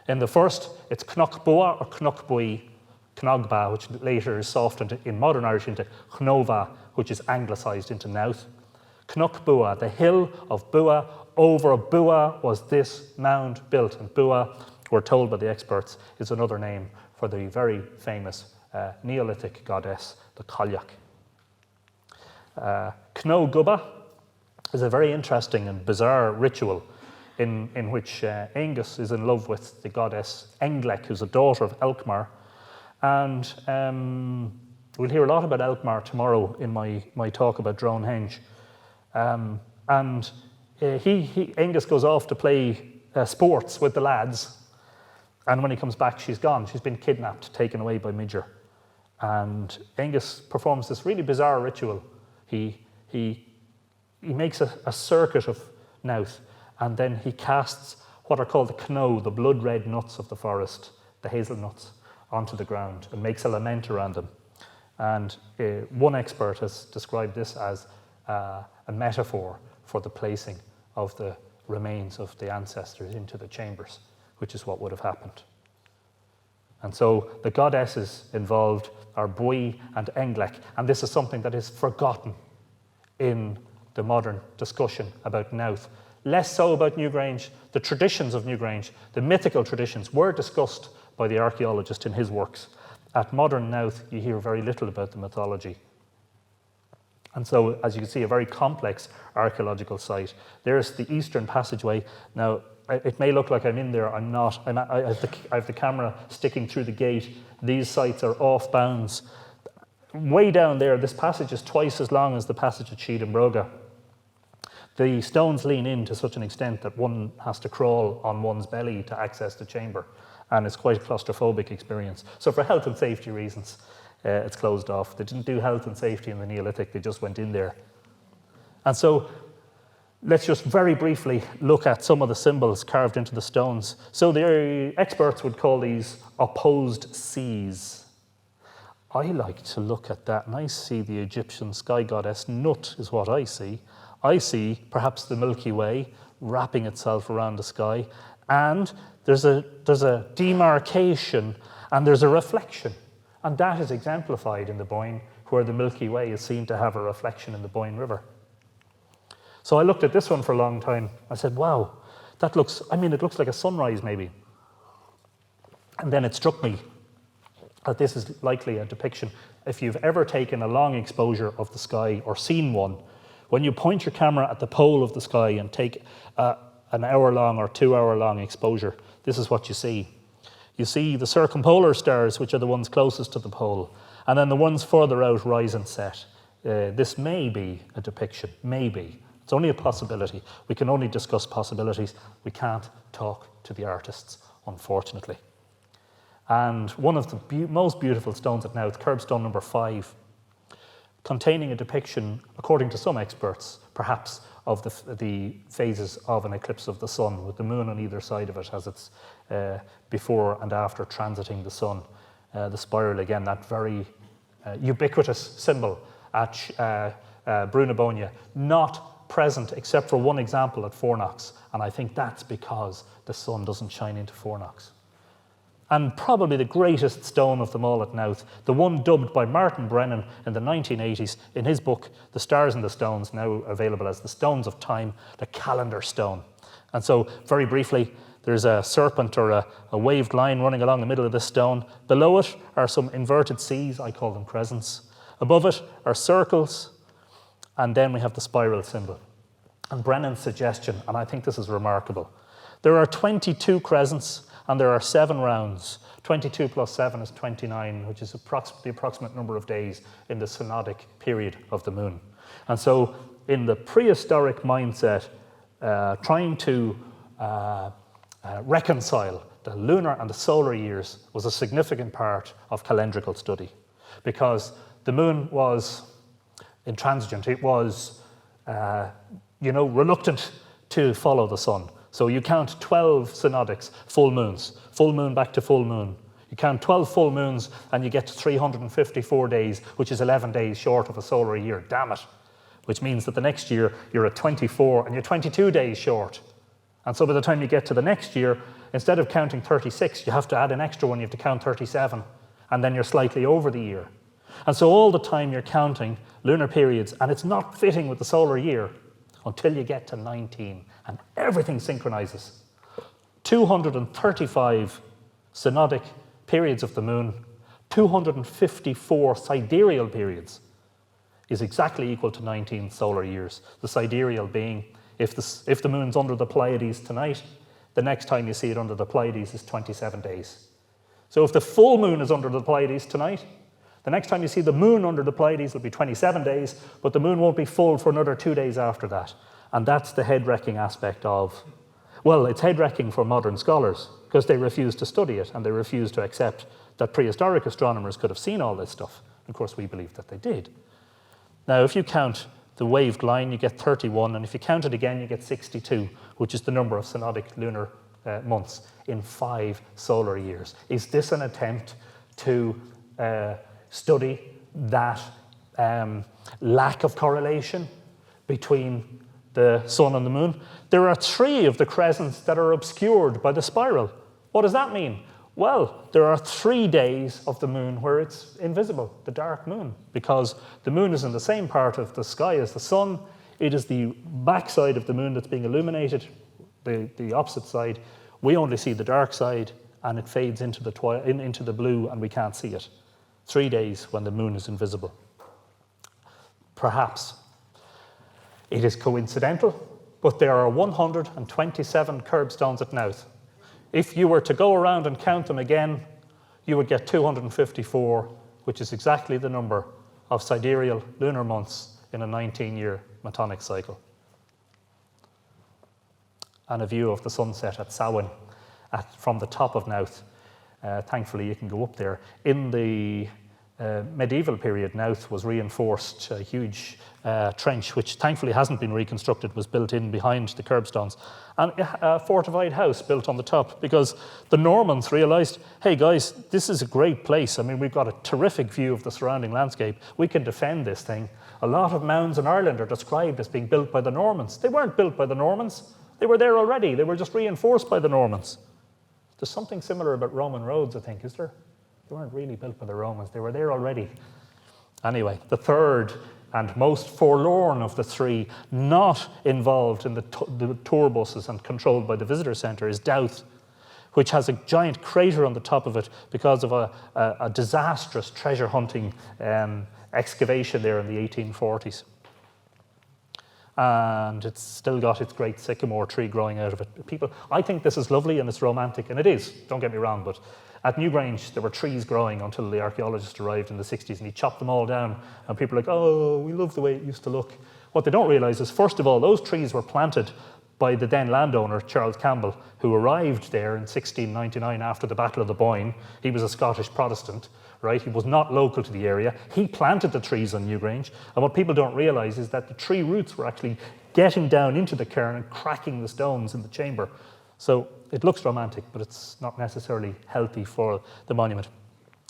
In the first, it's Knockbua or Knockbui, Knogba, which later is softened in modern Irish into Knova, which is anglicised into Knowth. Knockbua, the hill of Bua, over Bua was this mound built. And Bua, we're told by the experts, is another name for the very famous Neolithic goddess, the Cailleach. Cno Gubba is a very interesting and bizarre ritual in which Angus is in love with the goddess Englec, who's a daughter of Elkmar. And we'll hear a lot about Elkmar tomorrow in my talk about Dronehenge. Angus goes off to play sports with the lads, and when he comes back, she's gone. She's been kidnapped, taken away by Midger. And Angus performs this really bizarre ritual. He makes a circuit of Knowth, and then he casts what are called the Cno, the blood-red nuts of the forest, the hazelnuts, onto the ground and makes a lament around them. And one expert has described this as a metaphor for the placing of the remains of the ancestors into the chambers, which is what would have happened. And so the goddesses involved are Bui and Englec, and this is something that is forgotten in the modern discussion about Knowth. Less so about Newgrange. The traditions of Newgrange, the mythical traditions, were discussed by the archaeologist in his works. At modern Knowth, you hear very little about the mythology. And so, as you can see, a very complex archaeological site. There's the eastern passageway. Now, it may look like I'm in there, I'm not. I have the camera sticking through the gate. These sites are off bounds. Way down there, this passage is twice as long as the passage at Sheedinbroga. The stones lean in to such an extent that one has to crawl on one's belly to access the chamber, and it's quite a claustrophobic experience. So for health and safety reasons, it's closed off. They didn't do health and safety in the Neolithic, they just went in there. And so let's just very briefly look at some of the symbols carved into the stones. So the experts would call these opposed seas. I like to look at that, and I see the Egyptian sky goddess Nut is what I see. I see perhaps the Milky Way wrapping itself around the sky, and there's a demarcation and there's a reflection, and that is exemplified in the Boyne, where the Milky Way is seen to have a reflection in the Boyne River. So I looked at this one for a long time. I said, wow, it looks like a sunrise maybe. And then it struck me that this is likely a depiction. If you've ever taken a long exposure of the sky or seen one, when you point your camera at the pole of the sky and take an hour-long or 2-hour-long exposure, this is what you see. You see the circumpolar stars, which are the ones closest to the pole, and then the ones further out rise and set. This may be a depiction, maybe. It's only a possibility. We can only discuss possibilities. We can't talk to the artists, unfortunately. And one of the most beautiful stones at Knowth, curbstone number 5, containing a depiction, according to some experts, perhaps of the phases of an eclipse of the sun, with the moon on either side of it as it's before and after transiting the sun. The spiral, again, that very ubiquitous symbol at Brunabonia, not present except for one example at Fourknocks, and I think that's because the sun doesn't shine into Fourknocks. And probably the greatest stone of them all at Knowth, the one dubbed by Martin Brennan in the 1980s in his book, The Stars and the Stones, now available as The Stones of Time, the calendar stone. And so, very briefly, there's a serpent or a waved line running along the middle of this stone. Below it are some inverted C's, I call them crescents. Above it are circles, and then we have the spiral symbol. And Brennan's suggestion, and I think this is remarkable, there are 22 crescents and there are 7 rounds. 22 plus 7 is 29, which is the approximate number of days in the synodic period of the moon. And so in the prehistoric mindset, trying to reconcile the lunar and the solar years was a significant part of calendrical study, because the moon was intransigent. It was, reluctant to follow the sun. So you count 12 synodics, full moons, full moon back to full moon. You count 12 full moons and you get to 354 days, which is 11 days short of a solar year. Damn it. Which means that the next year you're at 24 and you're 22 days short. And so by the time you get to the next year, instead of counting 36, you have to add an extra one, you have to count 37, and then you're slightly over the year. And so all the time you're counting lunar periods, and it's not fitting with the solar year until you get to 19, and everything synchronizes. 235 synodic periods of the moon, 254 sidereal periods is exactly equal to 19 solar years. The sidereal being, if the moon's under the Pleiades tonight, the next time you see it under the Pleiades is 27 days. So if the full moon is under the Pleiades tonight, the next time you see the moon under the Pleiades will be 27 days, but the moon won't be full for another 2 days after that. And that's the head-wrecking aspect of, well, it's head-wrecking for modern scholars because they refuse to study it and they refuse to accept that prehistoric astronomers could have seen all this stuff. Of course, we believe that they did. Now, if you count the waved line, you get 31, and if you count it again, you get 62, which is the number of synodic lunar months in 5 solar years. Is this an attempt to study that lack of correlation between the sun and the moon? There are 3 of the crescents that are obscured by the spiral. What does that mean? Well, there are 3 days of the moon where it's invisible, the dark moon, because the moon is in the same part of the sky as the sun. It is the backside of the moon that's being illuminated, the opposite side. We only see the dark side, and it fades into the blue, and we can't see it. 3 days when the moon is invisible. Perhaps it is coincidental, but there are 127 curbstones at Knowth. If you were to go around and count them again, you would get 254, which is exactly the number of sidereal lunar months in a 19-year Metonic cycle. And a view of the sunset at Samhain from the top of Knowth. Thankfully, you can go up there. In the medieval period, Knowth was reinforced. A huge trench, which thankfully hasn't been reconstructed, was built in behind the curbstones. And a fortified house built on the top, because the Normans realised, hey guys, this is a great place. I mean, we've got a terrific view of the surrounding landscape. We can defend this thing. A lot of mounds in Ireland are described as being built by the Normans. They weren't built by the Normans. They were there already. They were just reinforced by the Normans. There's something similar about Roman roads, I think, is there? They weren't really built by the Romans. They were there already. Anyway, the third and most forlorn of the 3 not involved in the tour buses and controlled by the visitor centre is Dowth, which has a giant crater on the top of it because of a disastrous treasure hunting excavation there in the 1840s. And it's still got its great sycamore tree growing out of it. I think this is lovely and it's romantic, and it is, don't get me wrong, but at Newgrange there were trees growing until the archaeologist arrived in the 60s and he chopped them all down, and people are like, oh, we love the way it used to look. What they don't realise is, first of all, those trees were planted by the then landowner, Charles Campbell, who arrived there in 1699 after the Battle of the Boyne. He was a Scottish Protestant, right? He was not local to the area. He planted the trees on Newgrange, and what people don't realise is that the tree roots were actually getting down into the cairn and cracking the stones in the chamber. So it looks romantic, but it's not necessarily healthy for the monument.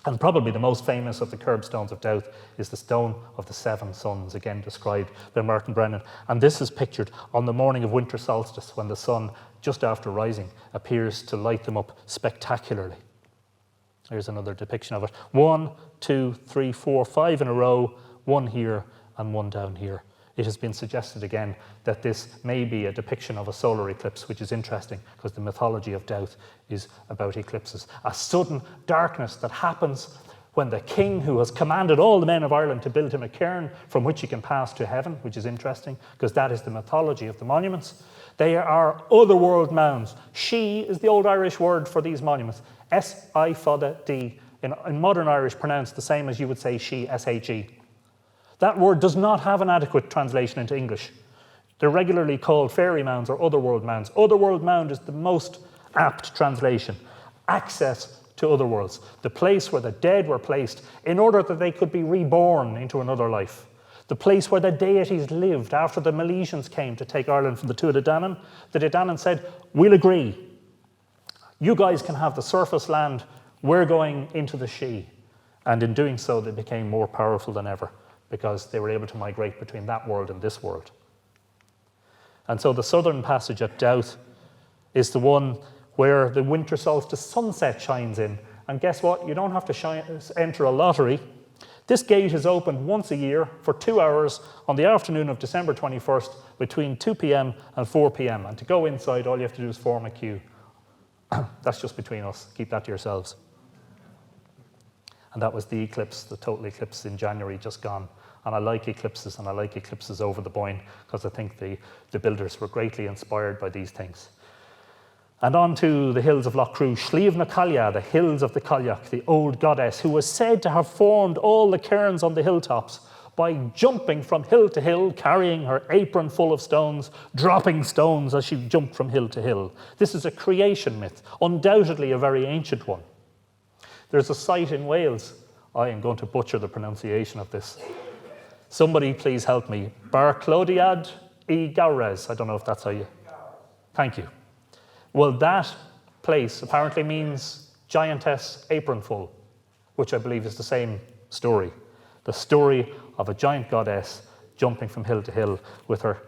And probably the most famous of the curbstones of Dowth is the Stone of the Seven Suns, again described by Martin Brennan. And this is pictured on the morning of winter solstice when the sun, just after rising, appears to light them up spectacularly. Here's another depiction of it. 1, 2, 3, 4, 5 in a row, one here and one down here. It has been suggested again that this may be a depiction of a solar eclipse, which is interesting because the mythology of Dowth is about eclipses. A sudden darkness that happens when the king, who has commanded all the men of Ireland to build him a cairn from which he can pass to heaven, which is interesting because that is the mythology of the monuments. They are otherworld mounds. She is the old Irish word for these monuments. S-I-F-O-D, in modern Irish pronounced the same as you would say she, S-H-E. That word does not have an adequate translation into English. They're regularly called fairy mounds or otherworld mounds. Otherworld mound is the most apt translation. Access to other worlds, the place where the dead were placed in order that they could be reborn into another life. The place where the deities lived after the Milesians came to take Ireland from the Tuatha De Danann. The De Danann said, we'll agree. You guys can have the surface land. We're going into the She. And in doing so, they became more powerful than ever because they were able to migrate between that world and this world. And so the southern passage at Dowth is the one where the winter solstice sunset shines in. And guess what? You don't have to enter a lottery. This gate is opened once a year for 2 hours on the afternoon of December 21st between 2 p.m. and 4 p.m. And to go inside, all you have to do is form a queue. That's just between us. Keep that to yourselves. And that was the eclipse, the total eclipse in January just gone. And I like eclipses, and I like eclipses over the Boyne because I think the builders were greatly inspired by these things. And on to the hills of Loughcrew, Slieve-na-Callia, the hills of the Cailleach, the old goddess who was said to have formed all the cairns on the hilltops by jumping from hill to hill, carrying her apron full of stones, dropping stones as she jumped from hill to hill. This is a creation myth, undoubtedly a very ancient one. There's a site in Wales, I am going to butcher the pronunciation of this. Somebody please help me. Barclodiad y Gawres, I don't know if that's how you... Thank you. Well, that place apparently means giantess apronful, which I believe is the same story. The story of a giant goddess jumping from hill to hill with her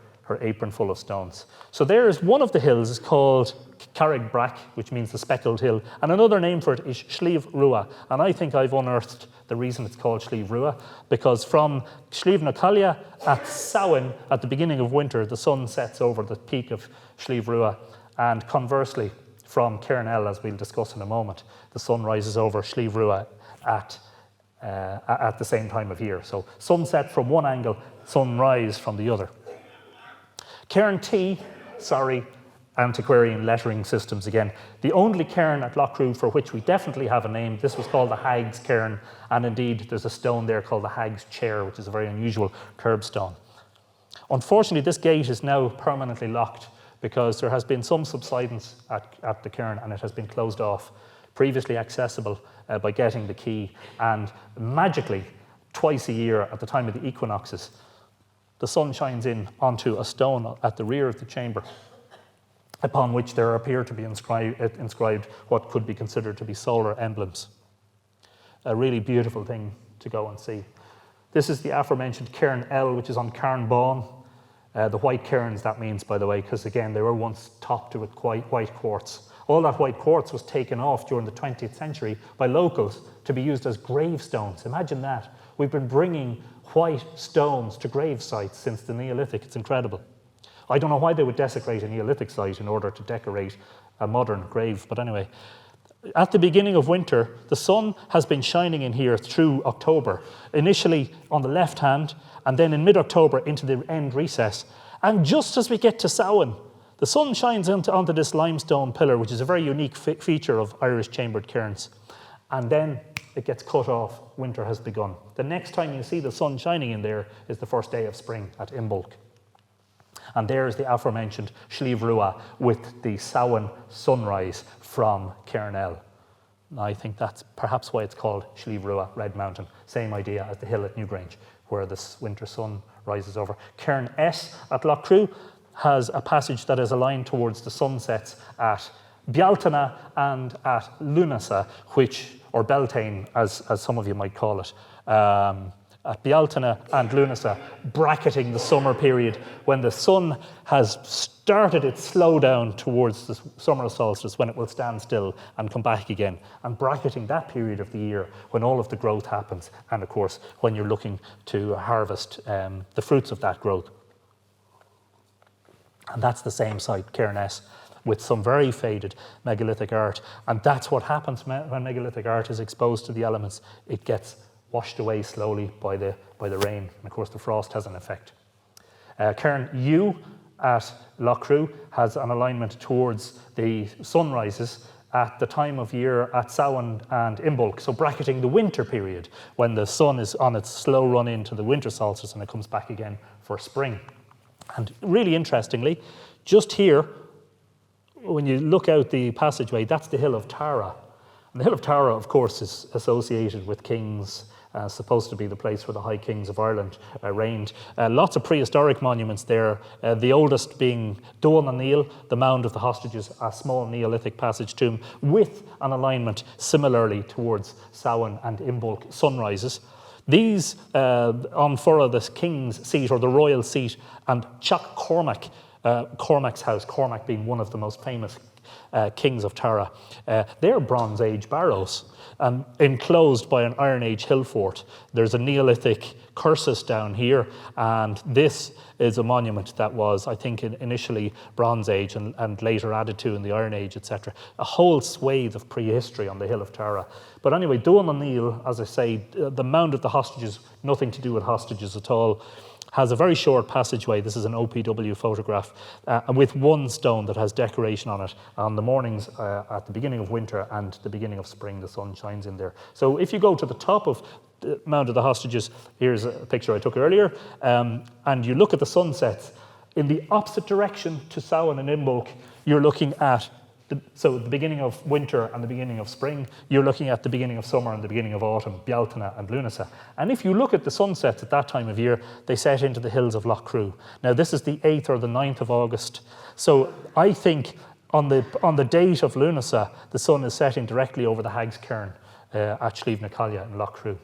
apron full of stones. So there is one of the hills is called Carrig Brack, which means the speckled hill, and another name for it is Slieve Rua. And I think I've unearthed the reason it's called Slieve Rua, because from Slieve-na-Callia at Samhain, at the beginning of winter, the sun sets over the peak of Slieve Rua. And conversely, from Cairn-El, as we'll discuss in a moment, the sun rises over Slieve Rua at the same time of year. So sunset from one angle, sunrise from the other. Cairn-T, sorry, antiquarian lettering systems again. The only cairn at Loughcrew for which we definitely have a name, this was called the Hag's Cairn, and indeed there's a stone there called the Hag's Chair, which is a very unusual curbstone. Unfortunately, this gate is now permanently locked because there has been some subsidence at the cairn and it has been closed off, previously accessible by getting the key, and magically, twice a year at the time of the equinoxes, the sun shines in onto a stone at the rear of the chamber, upon which there appear to be inscribed what could be considered to be solar emblems. A really beautiful thing to go and see. This is the aforementioned Cairn-El, which is on Carn-Bawn. The white cairns, that means, by the way, because again, they were once topped with white quartz. All that white quartz was taken off during the 20th century by locals to be used as gravestones. Imagine that. We've been bringing white stones to grave sites since the Neolithic. It's incredible. I don't know why they would desecrate a Neolithic site in order to decorate a modern grave, but anyway. At the beginning of winter, the sun has been shining in here through October, initially on the left hand, and then in mid-October into the end recess. And just as we get to Samhain, the sun shines onto this limestone pillar, which is a very unique feature of Irish chambered cairns. And then it gets cut off. Winter has begun. The next time you see the sun shining in there is the first day of spring at Imbolc. And there is the aforementioned Slieve Rua with the Samhain sunrise from Cairn-El. I think that's perhaps why it's called Slieve Rua, Red Mountain. Same idea as the hill at Newgrange, where this winter sun rises over. Cairn S at Loughcrew has a passage that is aligned towards the sunsets at Bealtaine and at Lunasa, or Beltane, as some of you might call it. At Bealtaine and Lunasa, bracketing the summer period when the sun has started its slowdown towards the summer solstice, when it will stand still and come back again, and bracketing that period of the year when all of the growth happens, and of course when you're looking to harvest the fruits of that growth. And that's the same site, Cairns, with some very faded megalithic art, and that's what happens when megalithic art is exposed to the elements. It gets washed away slowly by the rain, and of course the frost has an effect. Cairn U at Loughcrew has an alignment towards the sunrises at the time of year at Samhain and Imbolc, so bracketing the winter period when the sun is on its slow run into the winter solstice and it comes back again for spring. And really interestingly, just here, when you look out the passageway, that's the Hill of Tara. And the Hill of Tara, of course, is associated with kings, supposed to be the place where the high kings of Ireland reigned. Lots of prehistoric monuments there, the oldest being Doan and Neil, the Mound of the Hostages, a small Neolithic passage tomb with an alignment similarly towards Samhain and Imbolc sunrises. These on furrow the king's seat or the royal seat, and Chuck Cormac, Cormac's house, Cormac being one of the most famous kings of Tara. They're Bronze Age barrows and enclosed by an Iron Age hill fort. There's a Neolithic cursus down here, and this is a monument that was, I think, initially Bronze Age and later added to in the Iron Age, etc. A whole swathe of prehistory on the Hill of Tara. But anyway, Doan and Neil, as I say, the Mound of the Hostages, nothing to do with hostages at all, has a very short passageway. This is an OPW photograph, with one stone that has decoration on it. On the mornings at the beginning of winter and the beginning of spring, the sun shines in there. So if you go to the top of the Mound of the Hostages, here's a picture I took earlier, and you look at the sunsets, in the opposite direction to Samhain and Imbolc, you're looking at the beginning of winter and the beginning of spring, you're looking at the beginning of summer and the beginning of autumn, Bealtaine and Lunasa. And if you look at the sunsets at that time of year, they set into the hills of Loughcrew. Now this is the 8th or the 9th of August. So I think on the date of Lunasa, the sun is setting directly over the Hag's Cairn at Slieve in Loughcrew.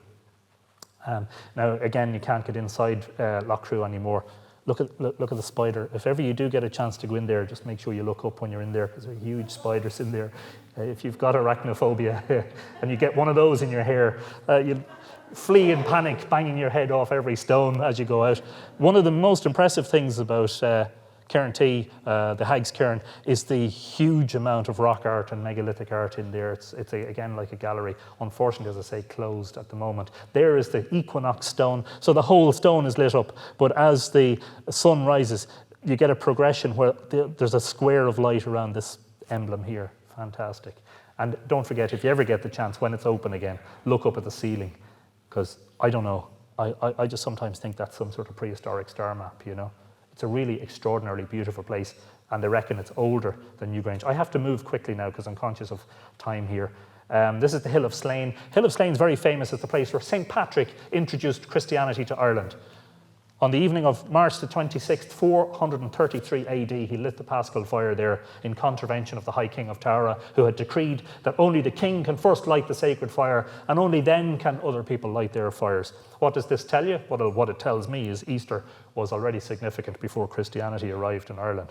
Now again, you can't get inside Loughcrew anymore. Look at the spider. If ever you do get a chance to go in there, just make sure you look up when you're in there, because there are huge spiders in there. If you've got arachnophobia and you get one of those in your hair, you flee in panic, banging your head off every stone as you go out. One of the most impressive things about Cairn T, the Hag's Cairn, is the huge amount of rock art and megalithic art in there. It's again like a gallery. Unfortunately, as I say, closed at the moment. There is the equinox stone. So the whole stone is lit up, but as the sun rises, you get a progression where there's a square of light around this emblem here. Fantastic. And don't forget, if you ever get the chance, when it's open again, look up at the ceiling, because I don't know, I just sometimes think that's some sort of prehistoric star map, you know. It's a really extraordinarily beautiful place, and they reckon it's older than Newgrange. I have to move quickly now because I'm conscious of time here. This is the Hill of Slane. Hill of Slane is very famous as the place where St. Patrick introduced Christianity to Ireland. On the evening of March the 26th, 433 AD, he lit the Paschal fire there in contravention of the High King of Tara, who had decreed that only the king can first light the sacred fire, and only then can other people light their fires. What does this tell you? Well, what it tells me is Easter was already significant before Christianity arrived in Ireland.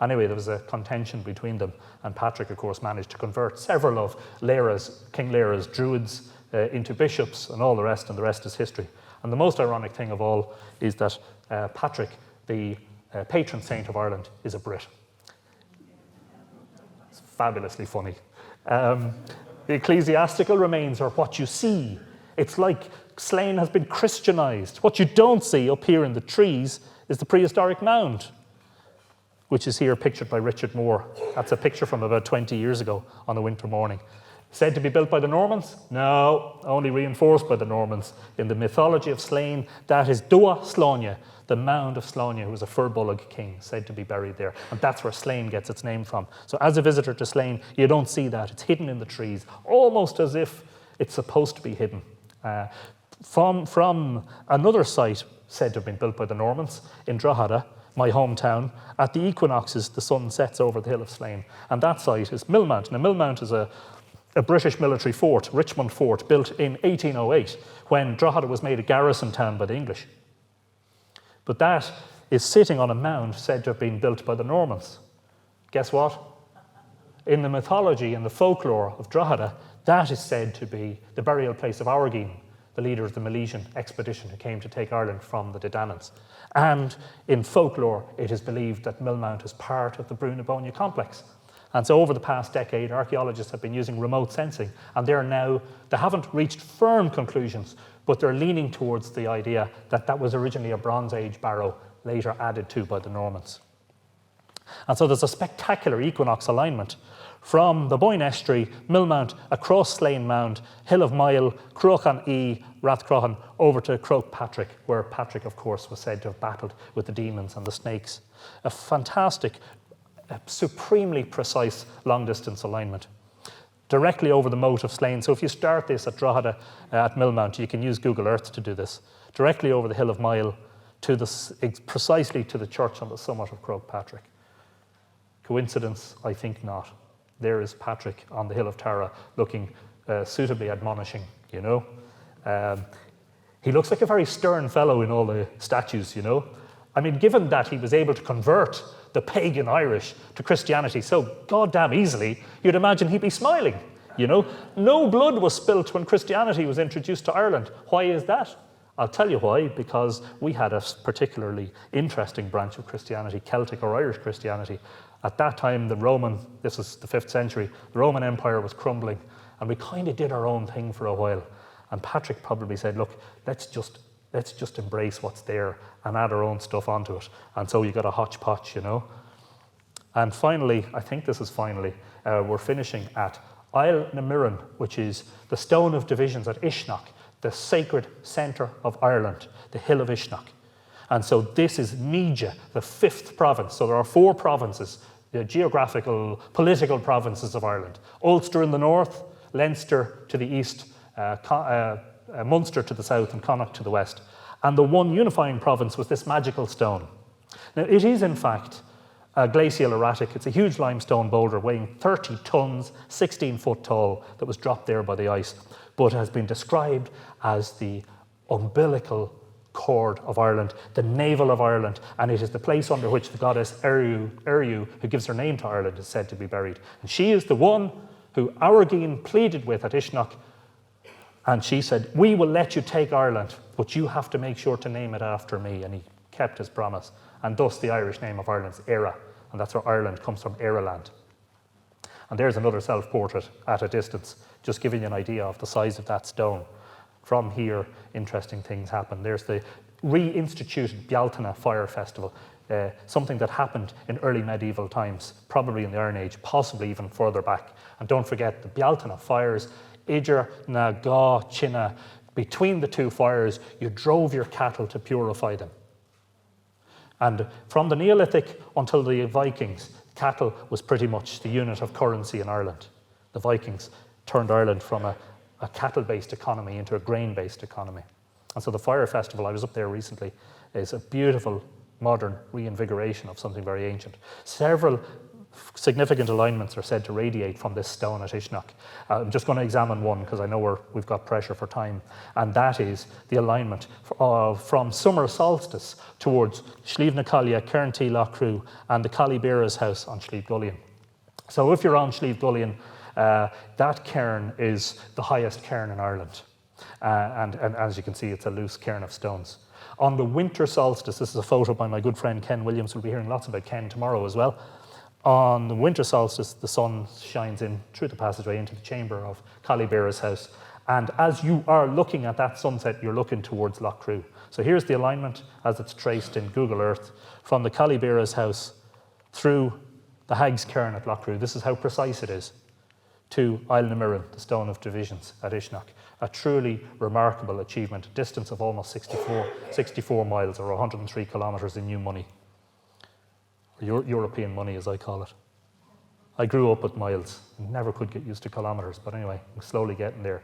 Anyway, there was a contention between them, and Patrick, of course, managed to convert several of King Lera's druids into bishops and all the rest, and the rest is history. And the most ironic thing of all is that Patrick, the patron saint of Ireland, is a Brit. It's fabulously funny. The ecclesiastical remains are what you see. It's like Slane has been Christianized. What you don't see up here in the trees is the prehistoric mound, which is here pictured by Richard Moore. That's a picture from about 20 years ago on a winter morning. Said to be built by the Normans? No, only reinforced by the Normans. In the mythology of Slane, that is Dua Slane, the mound of Slane, who was a Firbolg king, said to be buried there. And that's where Slane gets its name from. So as a visitor to Slane, you don't see that. It's hidden in the trees, almost as if it's supposed to be hidden. From another site said to have been built by the Normans in Drogheda, my hometown, at the equinoxes, the sun sets over the hill of Slane. And that site is Millmount. Now, Millmount is a British military fort, Richmond Fort, built in 1808 when Drogheda was made a garrison town by the English. But that is sitting on a mound said to have been built by the Normans. Guess what? In the mythology and the folklore of Drogheda, that is said to be the burial place of Aurigene, the leader of the Milesian expedition who came to take Ireland from the Danans. And in folklore, it is believed that Millmount is part of the Brunibonia complex. And so over the past decade, archaeologists have been using remote sensing, and they haven't reached firm conclusions, but they're leaning towards the idea that that was originally a Bronze Age barrow, later added to by the Normans. And so there's a spectacular equinox alignment from the Boyne estuary, Millmount, across Slane Mound, Hill of Moyle, Cruachan E, Rathcrohan, over to Croagh Patrick, where Patrick, of course, was said to have battled with the demons and the snakes. A fantastic, supremely precise long-distance alignment. Directly over the moat of Slane. So if you start this at Drogheda, at Millmount, you can use Google Earth to do this. Directly over the Hill of Moyle, precisely to the church on the summit of Croagh Patrick. Coincidence? I think not. There is Patrick on the Hill of Tara, looking suitably admonishing, you know. He looks like a very stern fellow in all the statues, you know. I mean, given that he was able to convert the pagan Irish to Christianity so goddamn easily, you'd imagine he'd be smiling, you know. No blood was spilt when Christianity was introduced to Ireland. Why is that? I'll tell you why, because we had a particularly interesting branch of Christianity, Celtic or Irish Christianity. At that time, this is the 5th century, the Roman Empire was crumbling, and we kind of did our own thing for a while. And Patrick probably said, look, let's just embrace what's there and add our own stuff onto it. And so you got a hodgepodge, you know. And finally, I think this is finally, we're finishing at Isle na Mirren, which is the stone of divisions at Uisneach, the sacred centre of Ireland, the hill of Uisneach. And so this is Meaja, the 5th province. So there are 4 provinces, the geographical, political provinces of Ireland. Ulster in the north, Leinster to the east, Munster to the south, and Connacht to the west. And the one unifying province was this magical stone. Now, it is, in fact, a glacial erratic. It's a huge limestone boulder weighing 30 tons, 16 foot tall, that was dropped there by the ice, but has been described as the umbilical cord of Ireland, the navel of Ireland, and it is the place under which the goddess Eriu, who gives her name to Ireland, is said to be buried. And she is the one who Aurigene pleaded with at Uisneach, and she said, we will let you take Ireland, but you have to make sure to name it after me. And he kept his promise. And thus the Irish name of Ireland is Éire, and that's where Ireland comes from, Éireland. And there's another self-portrait at a distance, just giving you an idea of the size of that stone. From here, interesting things happen. There's the reinstituted Bealtaine Fire Festival, something that happened in early medieval times, probably in the Iron Age, possibly even further back. And don't forget, the Bealtaine fires, Idir na Gá Chine, between the 2 fires, you drove your cattle to purify them. And from the Neolithic until the Vikings, cattle was pretty much the unit of currency in Ireland. The Vikings turned Ireland from a cattle-based economy into a grain-based economy. And so the Fire Festival, I was up there recently, is a beautiful modern reinvigoration of something very ancient. Several significant alignments are said to radiate from this stone at Uisneach. I'm just going to examine one because I know we've got pressure for time, and that is the alignment from summer solstice towards Slieve na Caille, Cairntee Loughcrew, and the Callibera's house on Slieve Gullion. So if you're on Slieve Gullion, that cairn is the highest cairn in Ireland. And as you can see, it's a loose cairn of stones. On the winter solstice, this is a photo by my good friend Ken Williams. We'll be hearing lots about Ken tomorrow as well. On the winter solstice, the sun shines in through the passageway into the chamber of Callibera's house. And as you are looking at that sunset, you're looking towards Loughcrew. So here's the alignment as it's traced in Google Earth from the Callibera's house through the Hag's Cairn at Loughcrew. This is how precise it is. to Isle na Mirren, the Stone of Divisions at Uisneach. A truly remarkable achievement, a distance of almost 64 miles or 103 kilometres in new money. European money, as I call it. I grew up with miles, never could get used to kilometres, but anyway, I'm slowly getting there.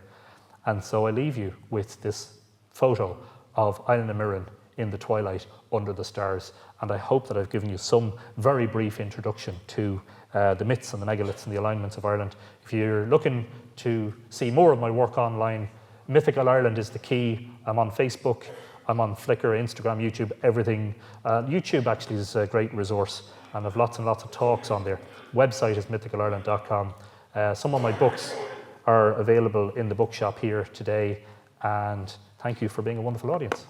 And so I leave you with this photo of Isle na Mirren in the twilight under the stars. And I hope that I've given you some very brief introduction to the myths and the megaliths and the alignments of Ireland. If you're looking to see more of my work online, Mythical Ireland is the key. I'm on Facebook, I'm on Flickr, Instagram, YouTube, everything. YouTube actually is a great resource, and I've lots and lots of talks on there. Website is mythicalireland.com. Some of my books are available in the bookshop here today, and thank you for being a wonderful audience.